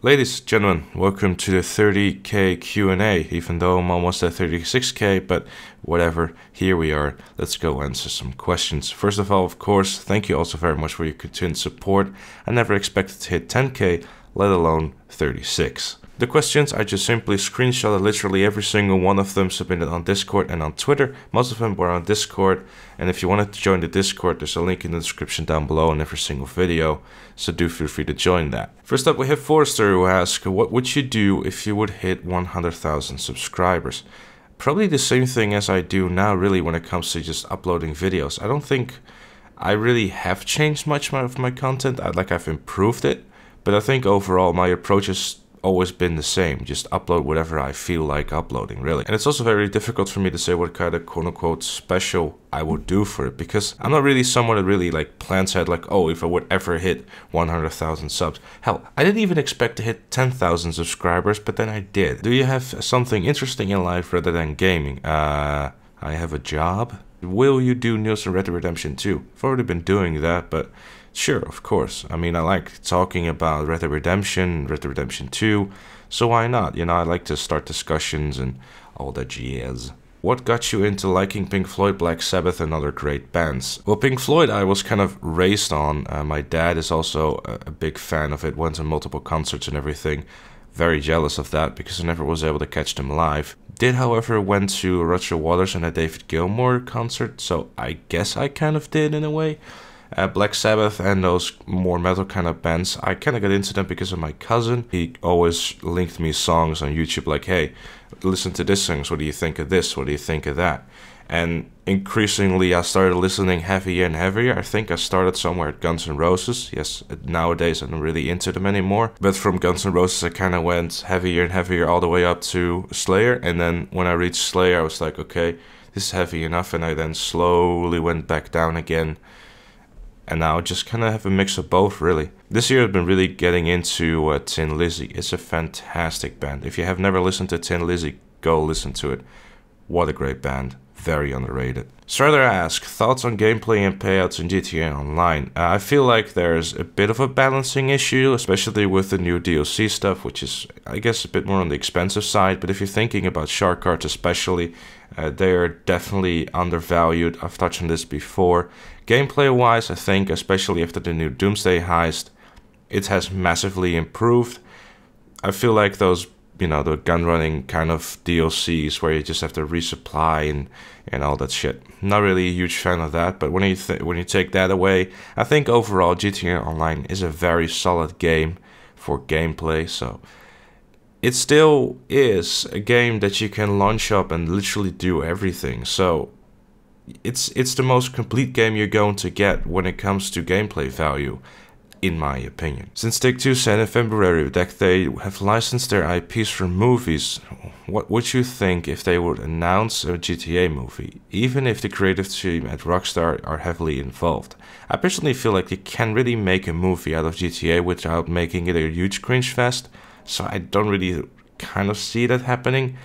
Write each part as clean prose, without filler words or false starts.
Ladies and gentlemen, welcome to the 30k Q&A, even though I'm almost at 36k, but whatever, here we are. Let's go answer some questions. First of all, of course, thank you also very much for your continued support. I never expected to hit 10k, let alone 36. The questions, I just simply screenshotted literally every single one of them submitted on Discord and on Twitter. Most of them were on Discord, and if you wanted to join the Discord, there's a link in the description down below in every single video, so do feel free to join that. First up, we have Forrester, who asks, what would you do if you would hit 100,000 subscribers? Probably the same thing as I do now, really, when it comes to just uploading videos. I don't think I really have changed much of my content. I've improved it, but I think overall my approach is always been the same, just upload whatever I feel like uploading, really. And it's also very difficult for me to say what kind of quote-unquote special I would do for it, because I'm not really someone that really plans ahead, oh, if I would ever hit 100,000 subs. Hell, I didn't even expect to hit 10,000 subscribers, but then I did. Do you have something interesting in life rather than gaming? I have a job. Will you do news on Red Dead Redemption 2? I've already been doing that, but sure, of course. I mean, I like talking about Red Dead Redemption 2, so why not? You know, I like to start discussions and all that jazz. What got you into liking Pink Floyd, Black Sabbath, and other great bands? Well, Pink Floyd I was kind of raised on. My dad is also a big fan of it, went to multiple concerts and everything. Very jealous of that because I never was able to catch them live. Did, however, went to Roger Waters and a David Gilmour concert, so I guess I kind of did in a way. Black Sabbath and those more metal kind of bands, I kind of got into them because of my cousin. He always linked me songs on YouTube like, hey, listen to this songs, what do you think of this, what do you think of that? And increasingly I started listening heavier and heavier. I think I started somewhere at Guns N' Roses. Yes, nowadays I'm not really into them anymore. But from Guns N' Roses I kind of went heavier and heavier all the way up to Slayer. And then when I reached Slayer I was like, okay, this is heavy enough. And I then slowly went back down again. And now I just kind of have a mix of both, really. This year I've been really getting into Tin Lizzy. It's a fantastic band. If you have never listened to Tin Lizzy, go listen to it. What a great band. Very underrated. Strider asks, thoughts on gameplay and payouts in GTA Online? I feel like there's a bit of a balancing issue, especially with the new DLC stuff, which is, I guess, a bit more on the expensive side. But if you're thinking about shark cards especially, they are definitely undervalued. I've touched on this before. Gameplay-wise, I think, especially after the new Doomsday Heist, it has massively improved. I feel like those, you know, the gun running kind of DLCs where you just have to resupply and all that shit. Not really a huge fan of that, but when you take that away, I think overall GTA Online is a very solid game for gameplay. So it still is a game that you can launch up and literally do everything. So it's the most complete game you're going to get when it comes to gameplay value, in my opinion. Since Take-Two said in February that they have licensed their IPs for movies, what would you think if they would announce a GTA movie, even if the creative team at Rockstar are heavily involved? I personally feel like you can really make a movie out of GTA without making it a huge cringe fest, so I don't really kind of see that happening.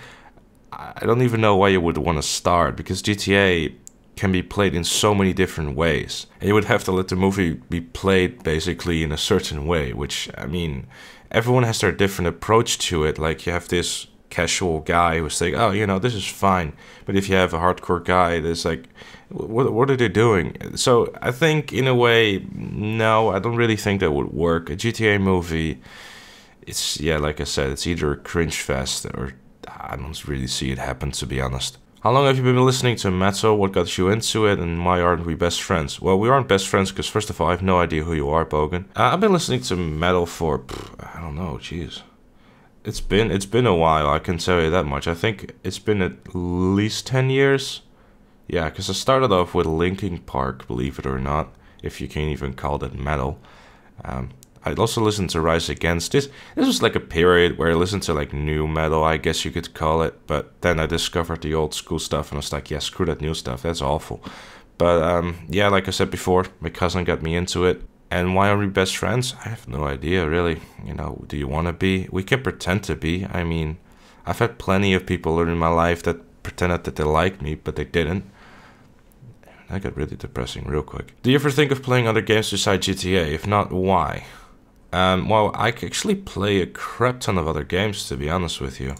I don't even know why you would want to start, because GTA can be played in so many different ways. And you would have to let the movie be played basically in a certain way, which, I mean, everyone has their different approach to it. Like, you have this casual guy who's like, oh, you know, this is fine. But if you have a hardcore guy that's like, what are they doing? So I think, in a way, no, I don't really think that would work. A GTA movie, it's, yeah, like I said, it's either a cringe fest or I don't really see it happen, to be honest. How long have you been listening to metal? What got you into it? And why aren't we best friends? Well, we aren't best friends because, first of all, I have no idea who you are, Bogan. I've been listening to metal for, I don't know, jeez. It's been a while, I can tell you that much. I think it's been at least 10 years. Yeah, because I started off with Linkin Park, believe it or not, if you can even call that metal. I'd also listened to Rise Against. This was like a period where I listened to like new metal, I guess you could call it. But then I discovered the old school stuff and I was like, yeah, screw that new stuff. That's awful. But yeah, like I said before, my cousin got me into it. And why are we best friends? I have no idea, really. You know, do you want to be? We can pretend to be. I mean, I've had plenty of people in my life that pretended that they liked me, but they didn't. That got really depressing real quick. Do you ever think of playing other games besides GTA? If not, why? Well, I actually play a crap ton of other games, to be honest with you.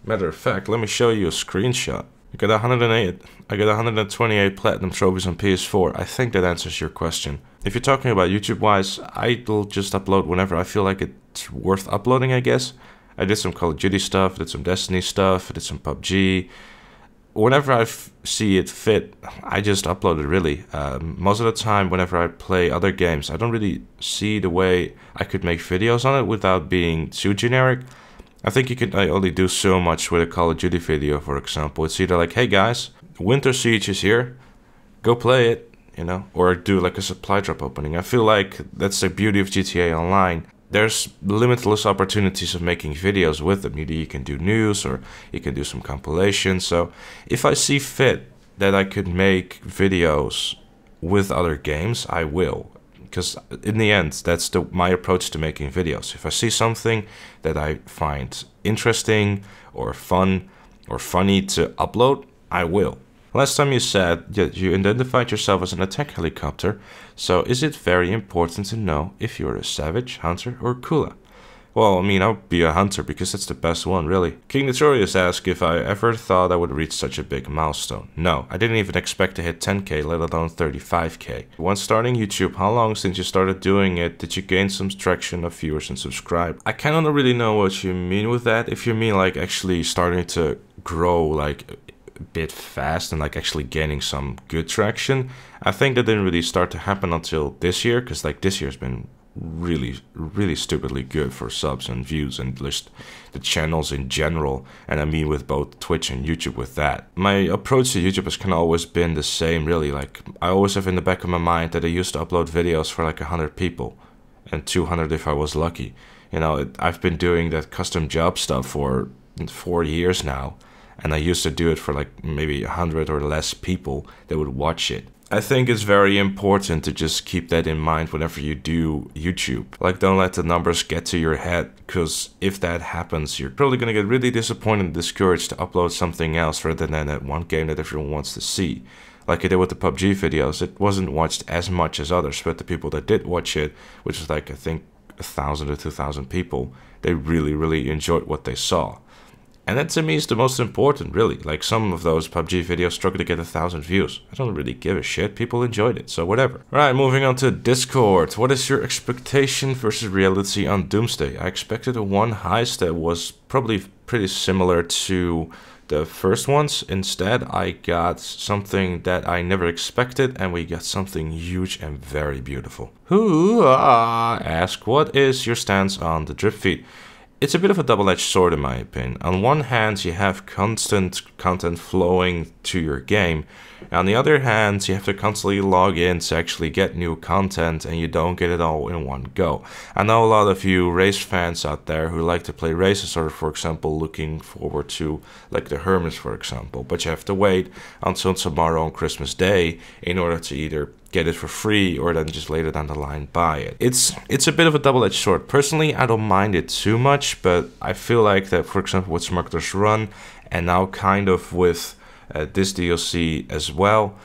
Matter of fact, let me show you a screenshot. I got 128 platinum trophies on PS4. I think that answers your question. If you're talking about YouTube-wise, I'll just upload whenever I feel like it's worth uploading, I guess. I did some Call of Duty stuff, did some Destiny stuff, I did some PUBG. Whenever I see it fit, I just upload it, really. Most of the time, whenever I play other games, I don't really see the way I could make videos on it without being too generic. I think you can only do so much with a Call of Duty video, for example. It's either like, hey guys, Winter Siege is here, go play it, you know, or do like a supply drop opening. I feel like that's the beauty of GTA Online. There's limitless opportunities of making videos with them. Either you can do news or you can do some compilations. So if I see fit that I could make videos with other games, I will. Because in the end, that's my approach to making videos. If I see something that I find interesting or fun or funny to upload, I will. Last time you said that you identified yourself as an attack helicopter, so is it very important to know if you're a savage, hunter, or Kula? Well, I mean, I'll be a hunter because that's the best one, really. King Notorious asked if I ever thought I would reach such a big milestone. No, I didn't even expect to hit 10k, let alone 35k. Once starting YouTube, how long since you started doing it did you gain some traction of viewers and subscribe? I kind of don't really know what you mean with that. If you mean like actually starting to grow like a bit fast and like actually gaining some good traction, I think that didn't really start to happen until this year, because like this year's been really stupidly good for subs and views and just the channels in general, and I mean with both Twitch and YouTube with that. My approach to YouTube has kind of always been the same, really. Like I always have in the back of my mind that I used to upload videos for like 100 people and 200 if I was lucky. You know, I've been doing that custom job stuff for 4 years now, and I used to do it for like maybe 100 or less people that would watch it. I think it's very important to just keep that in mind whenever you do YouTube. Like, don't let the numbers get to your head, because if that happens, you're probably gonna get really disappointed and discouraged to upload something else rather than that one game that everyone wants to see. Like I did with the PUBG videos, it wasn't watched as much as others, but the people that did watch it, which was like I think 1,000 or 2,000 people, they really enjoyed what they saw. And that to me is the most important, really. Like some of those PUBG videos struggle to get 1,000 views. I don't really give a shit. People enjoyed it, so whatever. Alright, moving on to Discord. What is your expectation versus reality on Doomsday? I expected one heist that was probably pretty similar to the first ones. Instead, I got something that I never expected, and we got something huge and very beautiful. Ask, what is your stance on the drip feed? It's a bit of a double-edged sword in my opinion. On one hand, you have constant content flowing to your game. On the other hand, you have to constantly log in to actually get new content, and you don't get it all in one go. I know a lot of you race fans out there who like to play races, or for example looking forward to like the Hermits, for example, but you have to wait until tomorrow on Christmas Day in order to either get it for free or then just later down the line buy it. It's a bit of a double-edged sword. Personally, I don't mind it too much, but I feel like that, for example, with Smuggler's Run and now kind of with this DLC as well,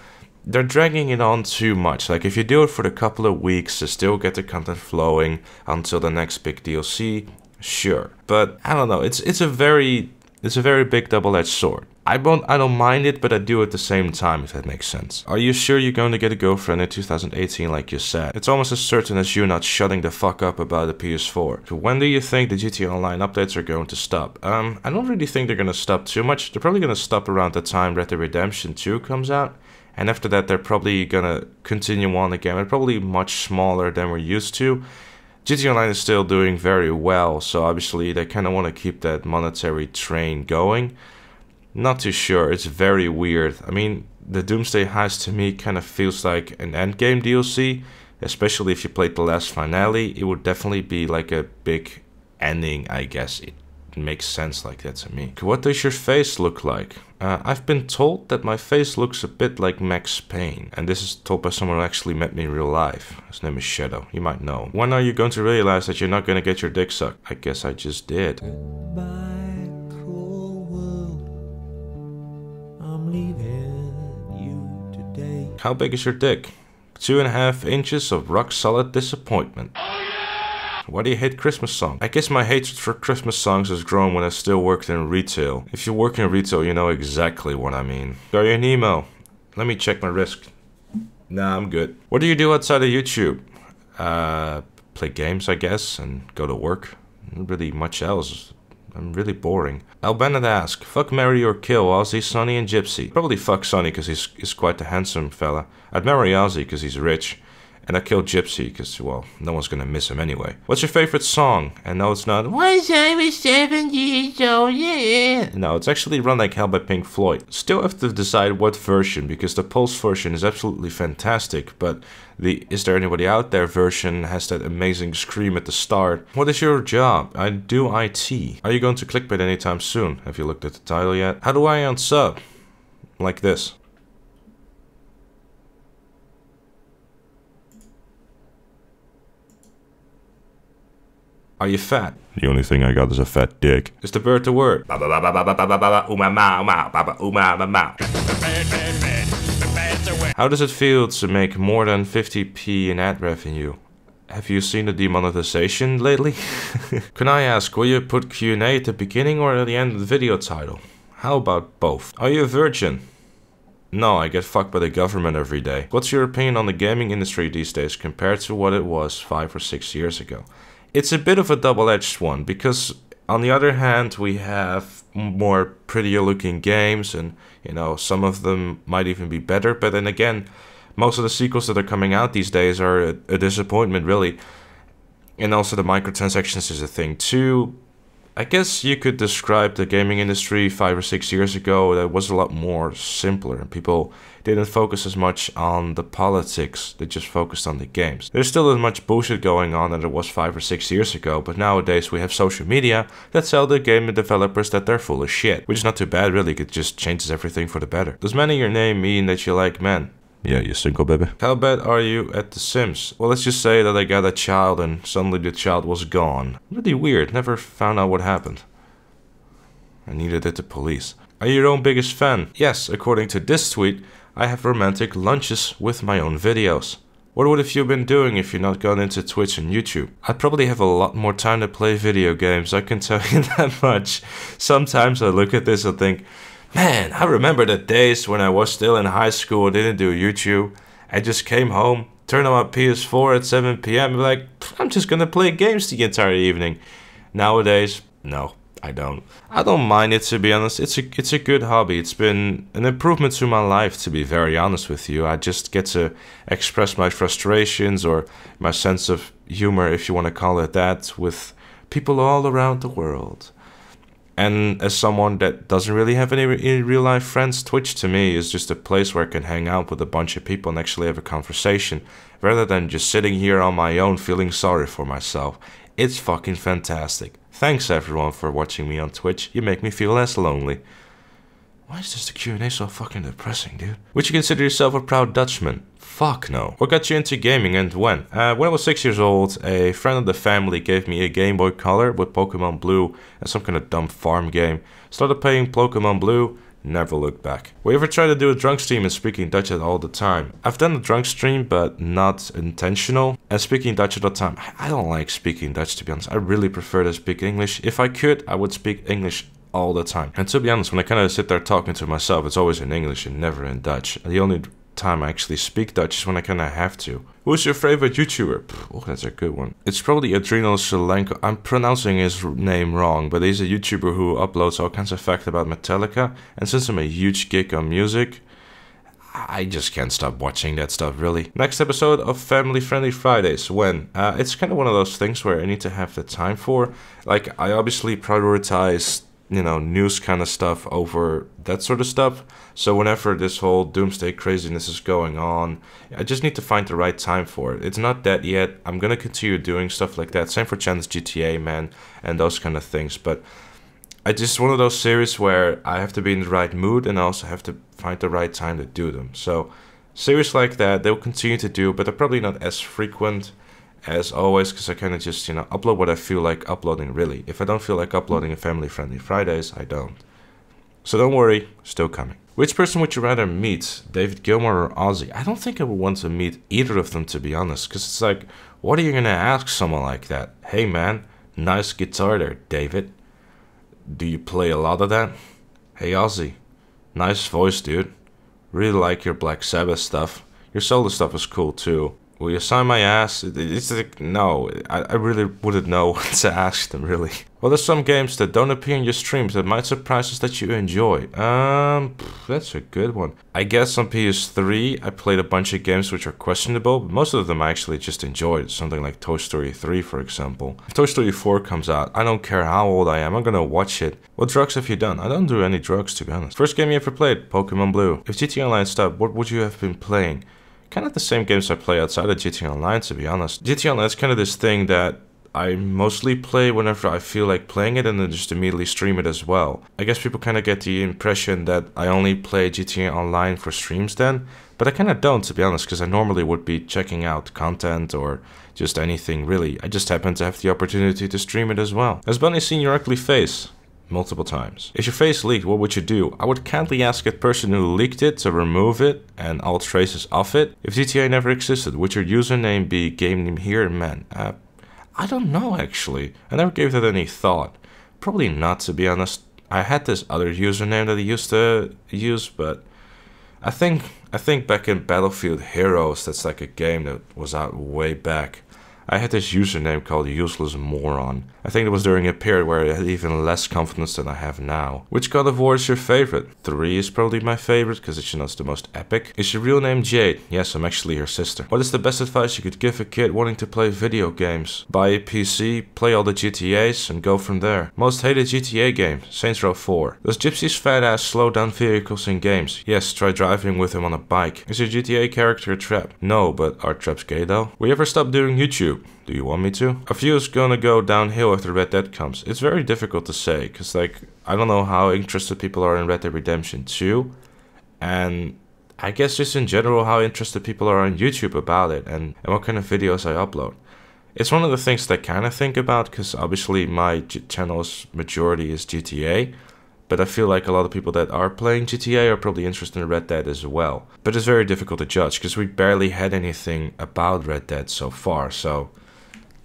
they're dragging it on too much. Like if you do it for a couple of weeks to still get the content flowing until the next big DLC, sure. But I don't know, it's a very big double-edged sword. I don't mind it, but I do at the same time, if that makes sense. Are you sure you're going to get a girlfriend in 2018 like you said? It's almost as certain as you not shutting the fuck up about the PS4. So when do you think the GTA Online updates are going to stop? I don't really think they're going to stop too much. They're probably going to stop around the time Red Dead Redemption 2 comes out. And after that, they're probably going to continue on again. They're probably much smaller than we're used to. GTA Online is still doing very well, so obviously they kind of want to keep that monetary train going. Not too sure, it's very weird. I mean, the Doomsday Heist to me kind of feels like an endgame DLC, especially if you played the last finale. It would definitely be like a big ending, I guess. It makes sense like that to me. What does your face look like? I've been told that my face looks a bit like Max Payne, and this is told by someone who actually met me in real life. His name is Shadow, you might know. When are you going to realize that you're not going to get your dick sucked? I guess I just did. Goodbye, cruel world. I'm leaving you today. How big is your dick? 2.5 inches of rock solid disappointment. Oh, yeah! Why do you hate Christmas songs? I guess my hatred for Christmas songs has grown when I still worked in retail. If you work in retail, you know exactly what I mean. Are you an emo? Let me check my risk. Nah, I'm good. What do you do outside of YouTube? Play games, I guess, and go to work. Not really much else. I'm really boring. Al Bennett asks, fuck, marry or kill Ozzy, Sonny and Gypsy. Probably fuck Sonny because he's quite a handsome fella. I'd marry Ozzy because he's rich. And I kill Gypsy because, well, no one's gonna miss him anyway. What's your favorite song? And no, it's not Once I Was 7 years old, yeah. No, it's actually Run Like Hell by Pink Floyd. Still have to decide what version, because the Pulse version is absolutely fantastic, but the Is There Anybody Out There version has that amazing scream at the start. What is your job? I do IT. Are you going to clickbait anytime soon? Have you looked at the title yet? How do I unsub? Like this. Are you fat? The only thing I got is a fat dick. Is the bird the word? How does it feel to make more than 50p in ad revenue? Have you seen the demonetization lately? Can I ask, will you put QnA at the beginning or at the end of the video title? How about both? Are you a virgin? No, I get fucked by the government every day. What's your opinion on the gaming industry these days compared to what it was 5 or 6 years ago? It's a bit of a double-edged one, because on the other hand we have more prettier looking games, and you know, some of them might even be better, but then again, most of the sequels that are coming out these days are a disappointment, really. And also the microtransactions is a thing too. I guess you could describe the gaming industry 5 or 6 years ago that was a lot more simpler, and people didn't focus as much on the politics, they just focused on the games. There's still as much bullshit going on as there was 5 or 6 years ago, but nowadays we have social media that tell the game developers that they're full of shit. Which is not too bad really, it just changes everything for the better. Does men in your name mean that you like men? Yeah, you single, baby. How bad are you at The Sims? Well, let's just say that I got a child and suddenly the child was gone. Really weird, never found out what happened. And neither did the police. Are you your own biggest fan? Yes, according to this tweet, I have romantic lunches with my own videos. What would have you been doing if you're not gone into Twitch and YouTube? I'd probably have a lot more time to play video games, I can tell you that much. Sometimes I look at this and think, man, I remember the days when I was still in high school and didn't do YouTube. I just came home, turned on my PS4 at 7 PM, and like, I'm just gonna play games the entire evening. Nowadays, no, I don't. I don't mind it, to be honest. It's a good hobby. It's been an improvement to my life, to be very honest with you. I just get to express my frustrations or my sense of humor, if you want to call it that, with people all around the world. And as someone that doesn't really have any real life friends, Twitch to me is just a place where I can hang out with a bunch of people and actually have a conversation, rather than just sitting here on my own feeling sorry for myself. It's fucking fantastic. Thanks everyone for watching me on Twitch, you make me feel less lonely. Why is this the Q&A so fucking depressing, dude? Would you consider yourself a proud Dutchman? Fuck no. What got you into gaming and when? When I was 6 years old, a friend of the family gave me a Game Boy Color with Pokemon Blue and some kind of dumb farm game. Started playing Pokemon Blue, never looked back. We ever tried to do a drunk stream and speaking Dutch all the time? I've done a drunk stream, but not intentional. And speaking Dutch all the time, I don't like speaking Dutch, to be honest. I really prefer to speak English. If I could, I would speak English all the time. And to be honest, when I kind of sit there talking to myself, it's always in English and never in Dutch. The only time I actually speak Dutch is when I kind of have to. Who's your favorite YouTuber? Oh, that's a good one. It's probably Adrenal Shalenko. I'm pronouncing his name wrong, but he's a YouTuber who uploads all kinds of facts about Metallica. And since I'm a huge geek on music, I just can't stop watching that stuff, really. Next episode of Family Friendly Fridays. When? It's kind of one of those things where I need to have the time for. Like, I obviously prioritize, you know, news kind of stuff over that sort of stuff. So whenever this whole Doomsday craziness is going on, I just need to find the right time for it. It's not dead yet. I'm gonna continue doing stuff like that. Same for Chance GTA, man, and those kind of things. But I just one of those series where I have to be in the right mood and I also have to find the right time to do them. So series like that, they'll continue to do, but they're probably not as frequent as always, because I kind of just, you know, upload what I feel like uploading, really. If I don't feel like uploading a Family Friendly Fridays, I don't. So don't worry, still coming. Which person would you rather meet, David Gilmour or Ozzy? I don't think I would want to meet either of them, to be honest, because it's like, what are you gonna ask someone like that? Hey man, nice guitar there, David. Do you play a lot of that? Hey Ozzy, nice voice, dude. Really like your Black Sabbath stuff. Your solo stuff is cool too. Will you sign my ass? It's like, no, I really wouldn't know what to ask them, really. Well, there's some games that don't appear in your streams that might surprise us that you enjoy. That's a good one. I guess on PS3, I played a bunch of games which are questionable, but most of them I actually just enjoyed. Something like Toy Story 3, for example. If Toy Story 4 comes out, I don't care how old I am, I'm gonna watch it. What drugs have you done? I don't do any drugs, to be honest. First game you ever played? Pokemon Blue. If GTA Online stopped, what would you have been playing? Kind of the same games I play outside of GTA Online, to be honest. GTA Online is kind of this thing that I mostly play whenever I feel like playing it and then just immediately stream it as well. I guess people kind of get the impression that I only play GTA Online for streams then, but I kind of don't, to be honest, because I normally would be checking out content or just anything really. I just happen to have the opportunity to stream it as well. Has Bunny seen your ugly face? Multiple times. If your face leaked, what would you do? I would kindly ask that person who leaked it to remove it and all traces of it. If GTA never existed, would your username be Game Name Here Man? I don't know actually. I never gave that any thought. Probably not, to be honest. I had this other username that I used to use, but I think back in Battlefield Heroes, that's like a game that was out way back. I had this username called Useless Moron. I think it was during a period where I had even less confidence than I have now. Which God of War is your favorite? 3 is probably my favorite because it's, you know, it's the most epic. Is your real name Jade? Yes, I'm actually her sister. What is the best advice you could give a kid wanting to play video games? Buy a PC, play all the GTAs and go from there. Most hated GTA game? Saints Row 4. Does Gypsy's fat ass slow down vehicles in games? Yes, try driving with him on a bike. Is your GTA character a trap? No, but are traps gay though? Will you ever stop doing YouTube? Do you want me to? Are views gonna go downhill after Red Dead comes? It's very difficult to say, because like, I don't know how interested people are in Red Dead Redemption 2, and I guess just in general how interested people are on YouTube about it, and what kind of videos I upload. It's one of the things that I kind of think about, because obviously my channel's majority is GTA, but I feel like a lot of people that are playing GTA are probably interested in Red Dead as well. But it's very difficult to judge, because we barely had anything about Red Dead so far, so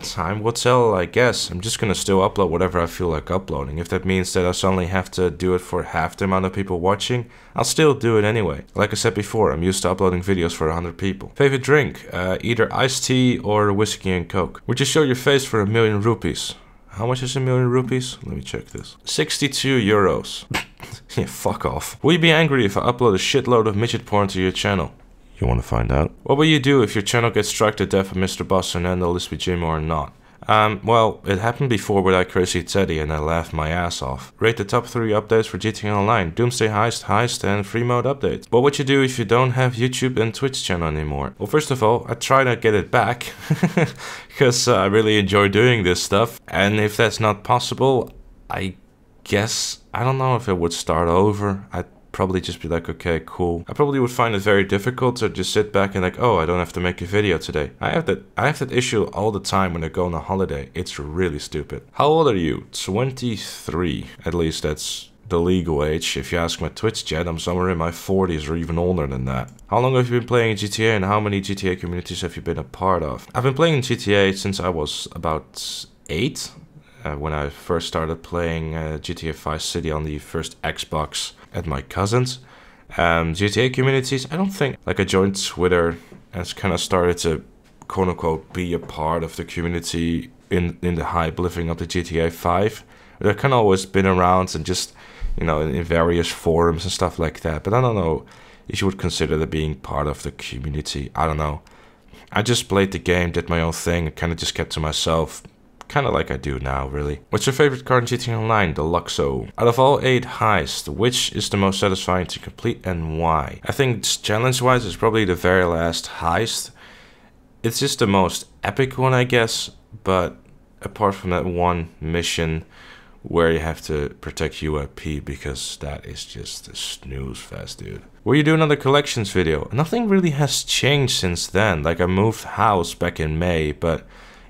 time will tell, I guess. I'm just gonna still upload whatever I feel like uploading. If that means that I suddenly have to do it for half the amount of people watching, I'll still do it anyway. Like I said before, I'm used to uploading videos for 100 people. Favorite drink? Either iced tea or whiskey and coke. Would you show your face for 1,000,000 rupees? How much is 1,000,000 rupees? Let me check this. 62 euros. Yeah, fuck off. Will you be angry if I upload a shitload of midget porn to your channel? You want to find out? What will you do if your channel gets struck to death by Mr. Boss and then the Lispy Jim or not? Well, it happened before with that Crazy Teddy and I laughed my ass off. Rate the top 3 updates for GTA Online. Doomsday, Heist, and free mode updates. What would you do if you don't have YouTube and Twitch channel anymore? Well, first of all, I try to get it back. Because I really enjoy doing this stuff. And if that's not possible, I guess, I don't know if it would start over. I'd probably just be like, okay, cool. I probably would find it very difficult to just sit back and like, oh, I don't have to make a video today. I have that issue all the time when I go on a holiday. It's really stupid. How old are you? 23. At least that's the legal age. If you ask my Twitch chat, I'm somewhere in my 40s or even older than that. How long have you been playing GTA and how many GTA communities have you been a part of? I've been playing GTA since I was about 8. When I first started playing GTA Vice City on the first Xbox at my cousin's. GTA communities, I don't think, like I joined Twitter and kind of started to quote unquote be a part of the community in the hype living up to GTA 5. But I've kind of always been around and just, you know, in various forums and stuff like that. But I don't know if you would consider that being part of the community. I don't know. I just played the game, did my own thing, and kind of just kept to myself. Kind of like I do now, really. What's your favorite car in GTA Online? The Luxo. Out of all 8 heists, which is the most satisfying to complete and why? I think challenge-wise, it's probably the very last heist. It's just the most epic one, I guess. But apart from that one mission where you have to protect UIP, because that is just a snooze fest, dude. Will you do another collections video? Nothing really has changed since then. Like, I moved house back in May, but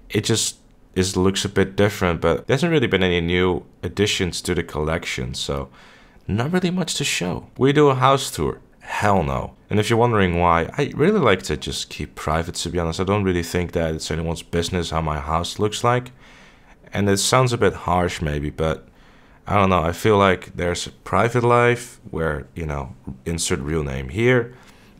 it just looks a bit different, but there hasn't really been any new additions to the collection, so not really much to show. We do a house tour? Hell no. And if you're wondering why, I really like to just keep private, to be honest. I don't really think that it's anyone's business how my house looks like. And it sounds a bit harsh maybe, but I don't know. I feel like there's a private life where, you know, insert real name here.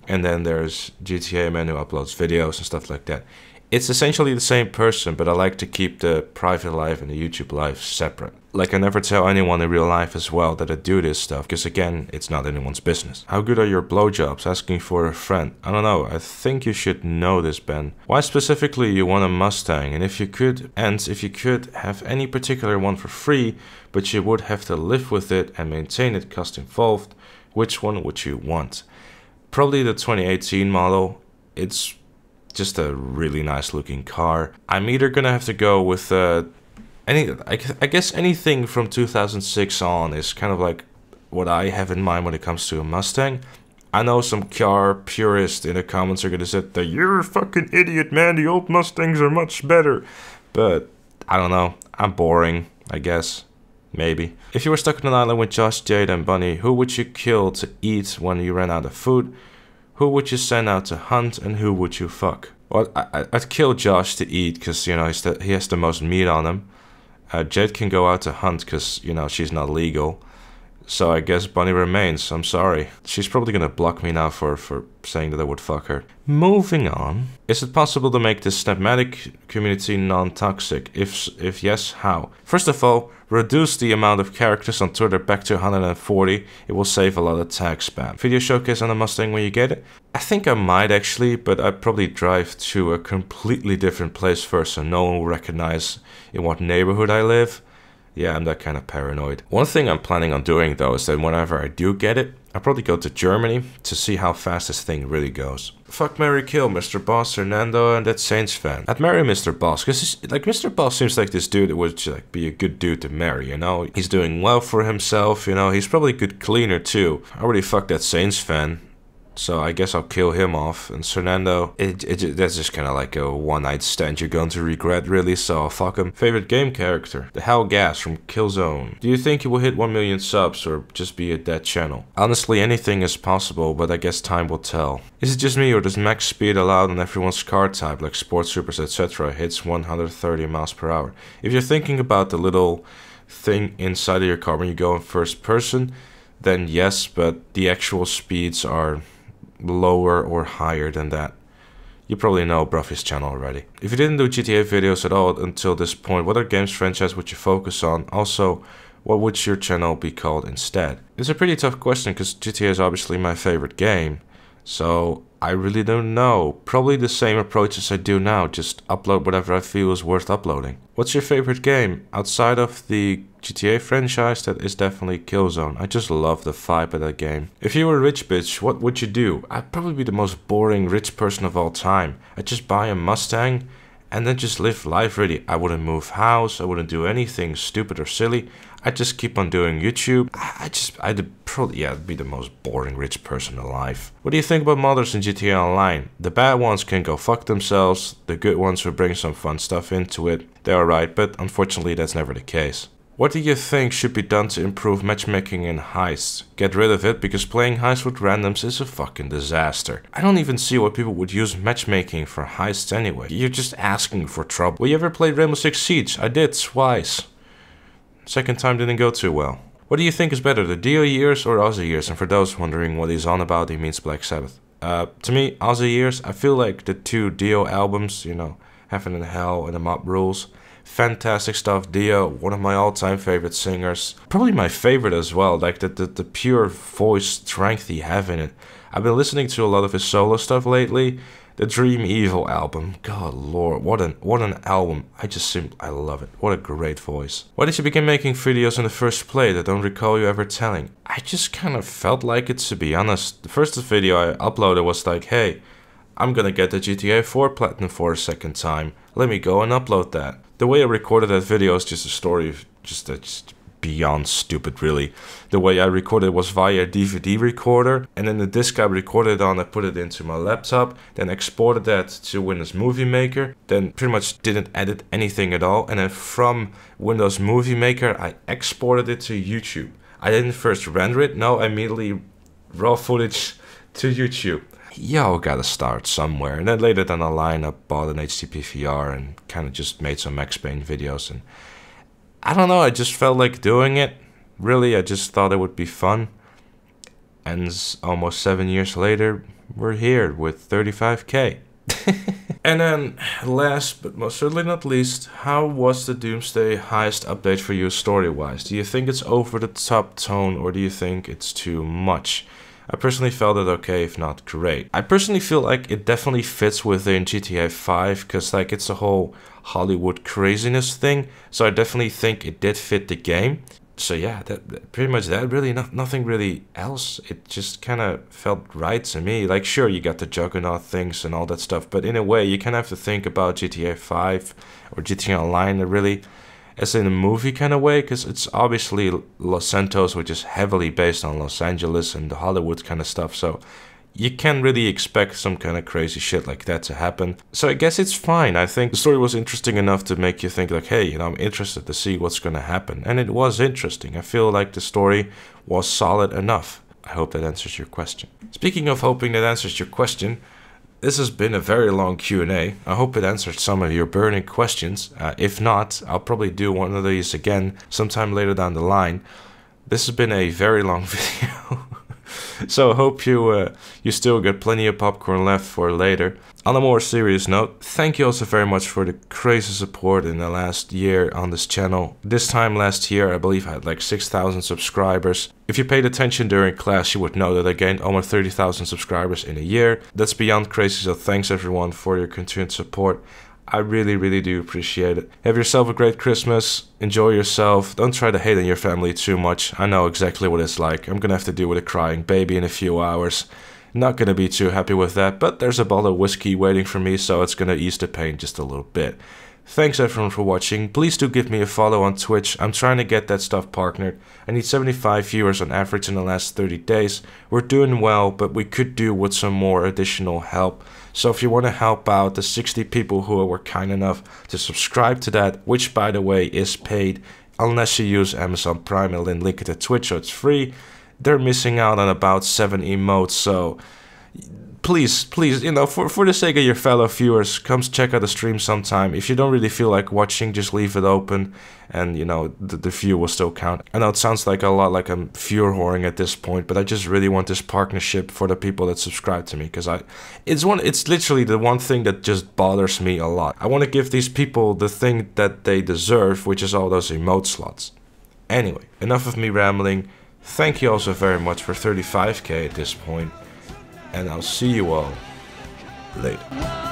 And then there's Gtamen who uploads videos and stuff like that. It's essentially the same person, but I like to keep the private life and the YouTube life separate. Like, I never tell anyone in real life as well that I do this stuff, because again, it's not anyone's business. How good are your blowjobs? Asking for a friend. I don't know, I think you should know this, Ben. Why specifically you want a Mustang? And if you could have any particular one for free, but you would have to live with it and maintain it cost involved, which one would you want? Probably the 2018 model. It's just a really nice looking car. I'm either gonna have to go with I guess anything from 2006 on is kind of like what I have in mind when it comes to a Mustang. I know some car purists in the comments are gonna say that you're a fucking idiot, man, the old Mustangs are much better. But I don't know, I'm boring, I guess. Maybe. If you were stuck on an island with Josh, Jade and Bunny, who would you kill to eat when you ran out of food? Who would you send out to hunt, and who would you fuck? Well, I'd kill Josh to eat, because, you know, he has the most meat on him. Jade can go out to hunt, because, you know, she's not legal. So I guess Bunny remains. I'm sorry. She's probably gonna block me now for saying that I would fuck her. Moving on. Is it possible to make this Snapmatic community non-toxic? If yes, how? First of all, reduce the amount of characters on Twitter back to 140. It will save a lot of tag spam. Video showcase on the Mustang when you get it? I think I might actually, but I'd probably drive to a completely different place first so no one will recognize in what neighborhood I live. Yeah, I'm that kind of paranoid. One thing I'm planning on doing though is that whenever I do get it, I'll probably go to Germany to see how fast this thing really goes. Fuck, marry, kill Mr. Boss, Hernando, and that Saints fan. I'd marry Mr. Boss, because like Mr. Boss seems like this dude that would like be a good dude to marry, you know? He's doing well for himself, you know? He's probably a good cleaner too. I already fucked that Saints fan. So I guess I'll kill him off. And Fernando, that's just kind of like a one-night stand you're going to regret, really, so I'll fuck him. Favorite game character? The Hell Gas from Killzone. Do you think you will hit 1 million subs or just be a dead channel? Honestly, anything is possible, but I guess time will tell. Is it just me, or does max speed allowed on everyone's car type, like Sports Supers, etc., hits 130 miles per hour? If you're thinking about the little thing inside of your car when you go in first person, then yes, but the actual speeds are lower or higher than that. You probably know Bruffy's channel already. If you didn't do GTA videos at all until this point, what other games franchise would you focus on? Also, what would your channel be called instead? It's a pretty tough question because GTA is obviously my favorite game. So I really don't know. Probably the same approach as I do now, just upload whatever I feel is worth uploading. What's your favorite game? Outside of the GTA franchise, that is definitely Killzone. I just love the vibe of that game. If you were a rich bitch, what would you do? I'd probably be the most boring rich person of all time. I'd just buy a Mustang and then just live life really. I wouldn't move house, I wouldn't do anything stupid or silly. I'd just keep on doing YouTube. I'd probably be the most boring rich person alive. What do you think about modders in GTA Online? The bad ones can go fuck themselves. The good ones will bring some fun stuff into it. They're alright, but unfortunately that's never the case. What do you think should be done to improve matchmaking in Heist? Get rid of it, because playing Heist with randoms is a fucking disaster. I don't even see why people would use matchmaking for Heists anyway. You're just asking for trouble. Well, you ever played Rainbow Six Siege? I did, twice. Second time didn't go too well. What do you think is better, the Dio years or Ozzy years? And for those wondering what he's on about, he means Black Sabbath. To me, Ozzy years, I feel like the two Dio albums, you know, Heaven and Hell and The Mob Rules. Fantastic stuff. Dio, one of my all-time favorite singers. Probably my favorite as well, like the pure voice strength he have in it. I've been listening to a lot of his solo stuff lately. The Dream Evil album, God lord, what an album. I love it. What a great voice. Why did you begin making videos in the first place? I don't recall you ever telling. I just kind of felt like it, to be honest. The first video I uploaded was like, hey, I'm gonna get the GTA 4 Platinum for a second time. Let me go and upload that. The way I recorded that video is just a story of just beyond stupid, really. The way I recorded was via a DVD recorder, and then the disc I recorded on, I put it into my laptop, then exported that to Windows Movie Maker, then pretty much didn't edit anything at all, and then from Windows Movie Maker I exported it to YouTube. I didn't first render it, no, I immediately raw footage to YouTube. Yo, gotta start somewhere. And then later down the line, I bought an HTP VR and kind of just made some Max Payne videos. And I don't know, I just felt like doing it. Really, I just thought it would be fun. And almost 7 years later, we're here with 35k. And then, last but most certainly not least, how was the Doomsday Heist update for you story-wise? Do you think it's over the top tone, or do you think it's too much? I personally felt it okay, if not great. I personally feel like it definitely fits within GTA 5, because like it's a whole Hollywood craziness thing, so I definitely think it did fit the game. So yeah, that pretty much that. Really, nothing really else. It just kind of felt right to me. Like, sure, you got the Juggernaut things and all that stuff, but in a way, you kind of have to think about GTA 5 or GTA Online really as in a movie kind of way, because it's obviously Los Santos, which is heavily based on Los Angeles and the Hollywood kind of stuff. So you can't really expect some kind of crazy shit like that to happen. So I guess it's fine. I think the story was interesting enough to make you think like, hey, you know, I'm interested to see what's gonna happen. And it was interesting. I feel like the story was solid enough. I hope that answers your question. Speaking of hoping that answers your question, this has been a very long Q&A. I hope it answered some of your burning questions. If not, I'll probably do one of these again sometime later down the line. This has been a very long video. So I hope you still got plenty of popcorn left for later. On a more serious note, thank you also very much for the crazy support in the last year on this channel. This time last year, I believe I had like 6,000 subscribers. If you paid attention during class, you would know that I gained almost 30,000 subscribers in a year. That's beyond crazy, so thanks everyone for your continued support. I really do appreciate it. Have yourself a great Christmas. Enjoy yourself. Don't try to hate on your family too much. I know exactly what it's like. I'm gonna have to deal with a crying baby in a few hours. Not gonna be too happy with that, but there's a bottle of whiskey waiting for me, so it's gonna ease the pain just a little bit. Thanks everyone for watching. Please do give me a follow on Twitch. I'm trying to get that stuff partnered. I need 75 viewers on average in the last 30 days. We're doing well, but we could do with some more additional help. So if you want to help out the 60 people who were kind enough to subscribe to that, which by the way is paid, unless you use Amazon Prime and then link it to Twitch so it's free, they're missing out on about 7 emotes, so please, you know, for the sake of your fellow viewers, come check out the stream sometime. If you don't really feel like watching, just leave it open and, you know, the view will still count. I know it sounds like a lot like I'm viewer whoring at this point, but I just really want this partnership for the people that subscribe to me, because it's literally the one thing that just bothers me a lot. I want to give these people the thing that they deserve, which is all those emote slots. Anyway, enough of me rambling. Thank you also very much for 35k at this point. And I'll see you all later.